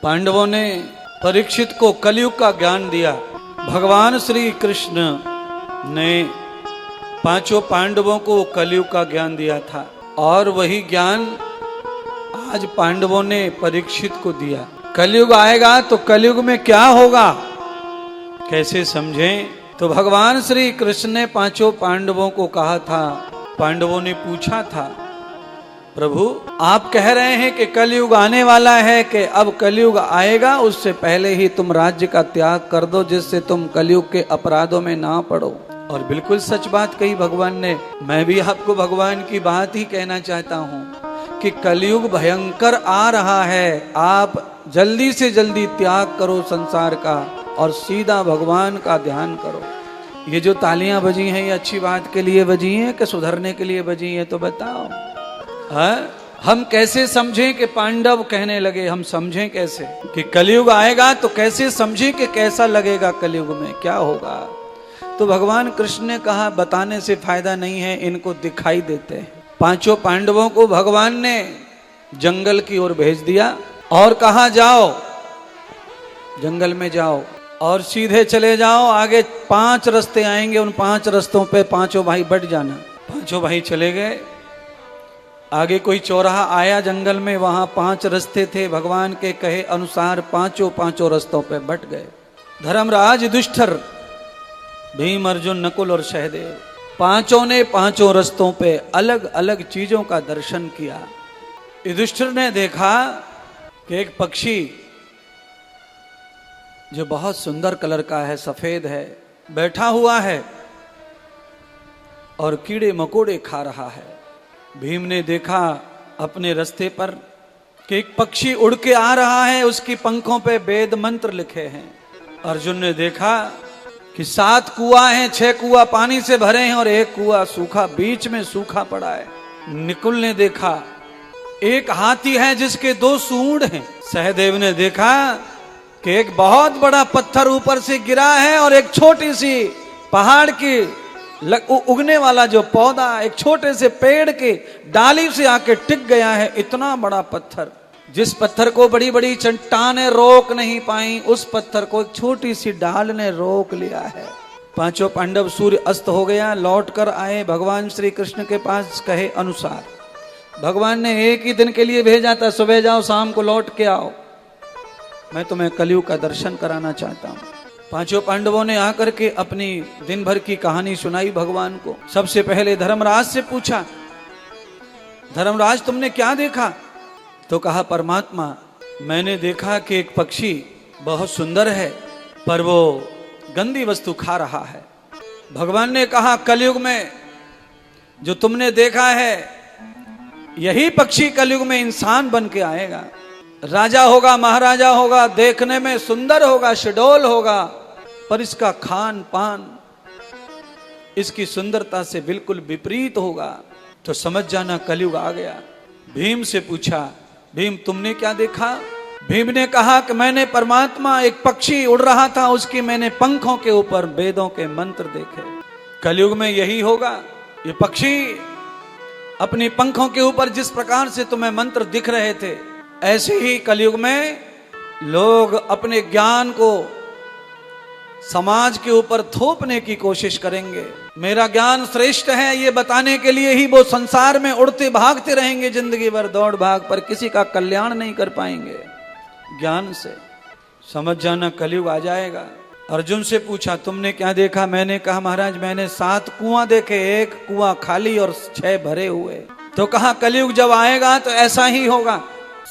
पांडवों ने परीक्षित को कलयुग का ज्ञान दिया। भगवान श्री कृष्ण ने पांचों पांडवों को कलयुग का ज्ञान दिया था और वही ज्ञान आज पांडवों ने परीक्षित को दिया। कलयुग आएगा तो कलयुग में क्या होगा कैसे समझें? तो भगवान श्री कृष्ण ने पांचों पांडवों को कहा था। पांडवों ने पूछा था, प्रभु आप कह रहे हैं कि कलयुग आने वाला है, कि अब कलयुग आएगा उससे पहले ही तुम राज्य का त्याग कर दो जिससे तुम कलयुग के अपराधों में ना पड़ो। और बिल्कुल सच बात कही भगवान ने। मैं भी आपको भगवान की बात ही कहना चाहता हूँ कि कलयुग भयंकर आ रहा है। आप जल्दी से जल्दी त्याग करो संसार का और सीधा भगवान का ध्यान करो। ये जो तालियां बजी हैं ये अच्छी बात के लिए बजी हैं कि सुधरने के लिए बजी हैं? तो बताओ हम कैसे समझें कि पांडव कहने लगे? हम समझें कैसे कि कलयुग आएगा? तो कैसे समझें कि कैसा लगेगा कलयुग में, क्या होगा? तो भगवान कृष्ण ने कहा बताने से फायदा नहीं है, इनको दिखाई देते हैं। पांचों पांडवों को भगवान ने जंगल की ओर भेज दिया और कहा जाओ जंगल में जाओ और सीधे चले जाओ। आगे 5 रास्ते आएंगे, उन 5 रास्तों पे पांचों भाई बढ़ जाना। पांचों भाई चले गए। आगे कोई चौराहा आया जंगल में, वहां 5 रास्ते थे। भगवान के कहे अनुसार पांचों रास्तों पे बट गए। धर्मराज युधिष्ठिर, भीम, अर्जुन, नकुल और सहदेव, पांचों ने पांचों रास्तों पे अलग अलग चीजों का दर्शन किया। युधिष्ठिर ने देखा कि एक पक्षी जो बहुत सुंदर कलर का है, सफेद है, बैठा हुआ है और कीड़े मकोड़े खा रहा है। भीम ने देखा अपने रास्ते पर कि एक पक्षी उड़ के आ रहा है, उसकी पंखों पे वेद मंत्र लिखे हैं। अर्जुन ने देखा कि 7 कुआं हैं, 6 कुआं पानी से भरे हैं और 1 कुआं सूखा, बीच में सूखा पड़ा है। नकुल ने देखा एक हाथी है जिसके 2 सूंड हैं। सहदेव ने देखा कि एक बहुत बड़ा पत्थर ऊपर से गिरा है और एक छोटी सी पहाड़ की उगने वाला जो पौधा एक छोटे से पेड़ के डाली से आके टिक गया है। इतना बड़ा पत्थर, जिस पत्थर को बड़ी बड़ी चट्टानें रोक नहीं पाई, उस पत्थर को एक छोटी सी डाल ने रोक लिया है। पांचों पांडव सूर्य अस्त हो गया, लौट कर आए भगवान श्री कृष्ण के पास। कहे अनुसार भगवान ने एक ही दिन के लिए भेजा था, सुबह जाओ शाम को लौट के आओ, मैं तुम्हें कलयुग का दर्शन कराना चाहता हूं। पांचों पांडवों ने आकर के अपनी दिन भर की कहानी सुनाई भगवान को। सबसे पहले धर्मराज से पूछा, धर्मराज तुमने क्या देखा? तो कहा परमात्मा मैंने देखा कि एक पक्षी बहुत सुंदर है पर वो गंदी वस्तु खा रहा है। भगवान ने कहा कलयुग में जो तुमने देखा है यही पक्षी कलयुग में इंसान बन के आएगा। राजा होगा, महाराजा होगा, देखने में सुंदर होगा, शडोल होगा, पर इसका खान पान इसकी सुंदरता से बिल्कुल विपरीत होगा। तो समझ जाना कलयुग आ गया। भीम से पूछा, भीम तुमने क्या देखा? भीम ने कहा कि मैंने परमात्मा एक पक्षी उड़ रहा था, उसकी मैंने पंखों के ऊपर वेदों के मंत्र देखे। कलयुग में यही होगा। ये पक्षी अपनी पंखों के ऊपर जिस प्रकार से तुम्हें मंत्र दिख रहे थे, ऐसे ही कलयुग में लोग अपने ज्ञान को समाज के ऊपर थोपने की कोशिश करेंगे। मेरा ज्ञान श्रेष्ठ है ये बताने के लिए ही वो संसार में उड़ते भागते रहेंगे जिंदगी भर दौड़ भाग, पर किसी का कल्याण नहीं कर पाएंगे ज्ञान से। समझ जाना कलयुग आ जाएगा। अर्जुन से पूछा तुमने क्या देखा? मैंने कहा महाराज मैंने 7 कुआं देखे, 1 कुआं खाली और 6 भरे हुए। तो कहा कलयुग जब आएगा तो ऐसा ही होगा।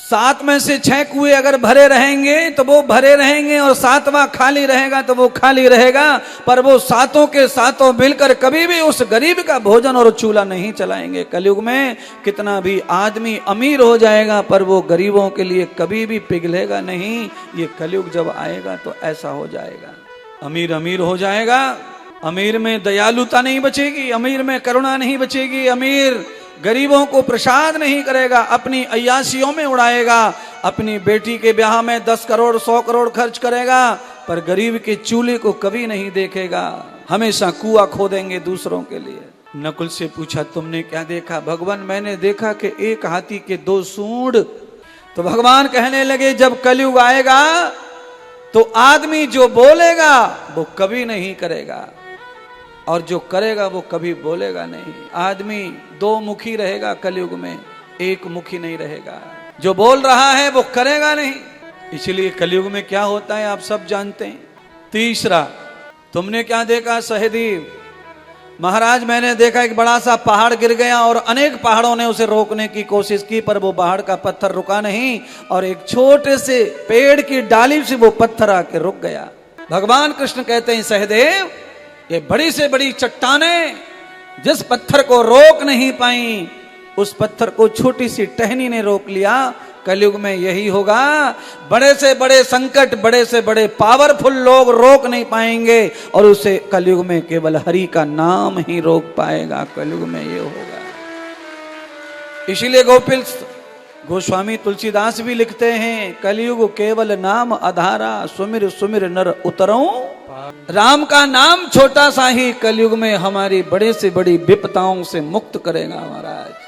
7 में से 6 कुएं अगर भरे रहेंगे तो वो भरे रहेंगे और 7वां खाली रहेगा तो वो खाली रहेगा, पर वो 7 के 7 मिलकर कभी भी उस गरीब का भोजन और चूल्हा नहीं चलाएंगे। कलयुग में कितना भी आदमी अमीर हो जाएगा पर वो गरीबों के लिए कभी भी पिघलेगा नहीं। ये कलयुग जब आएगा तो ऐसा हो जाएगा। अमीर अमीर हो जाएगा, अमीर में दयालुता नहीं बचेगी, अमीर में करुणा नहीं बचेगी, अमीर गरीबों को प्रसाद नहीं करेगा, अपनी अय्यासियों में उड़ाएगा, अपनी बेटी के ब्याह में 10 करोड़ 100 करोड़ खर्च करेगा, पर गरीब के चूल्हे को कभी नहीं देखेगा, हमेशा कुआं खोदेंगे दूसरों के लिए। नकुल से पूछा तुमने क्या देखा? भगवान मैंने देखा कि एक हाथी के 2 सूंड तो भगवान कहने लगे जब कलयुग आएगा तो आदमी जो बोलेगा वो कभी नहीं करेगा और जो करेगा वो कभी बोलेगा नहीं। आदमी दो मुखी रहेगा कलयुग में, एक मुखी नहीं रहेगा। जो बोल रहा है वो करेगा नहीं। इसलिए कलयुग में क्या होता है आप सब जानते हैं। तीसरा, तुमने क्या देखा सहदेव महाराज? मैंने देखा एक बड़ा सा पहाड़ गिर गया और अनेक पहाड़ों ने उसे रोकने की कोशिश की, पर वो पहाड़ का पत्थर रुका नहीं और एक छोटे से पेड़ की डाली से वो पत्थर आके रुक गया। भगवान कृष्ण कहते हैं सहदेव, ये बड़ी से बड़ी चट्टानें जिस पत्थर को रोक नहीं पाई, उस पत्थर को छोटी सी टहनी ने रोक लिया। कलयुग में यही होगा। बड़े से बड़े संकट, बड़े से बड़े पावरफुल लोग रोक नहीं पाएंगे और उसे कलयुग में केवल हरि का नाम ही रोक पाएगा। कलयुग में ये होगा। इसीलिए गोपिल गोस्वामी तुलसीदास भी लिखते हैं, कलयुग केवल नाम आधारा, सुमिर सुमिर नर उतरऊं। राम का नाम छोटा सा ही कलयुग में हमारी बड़े से बड़ी विपदाओं से मुक्त करेगा महाराज।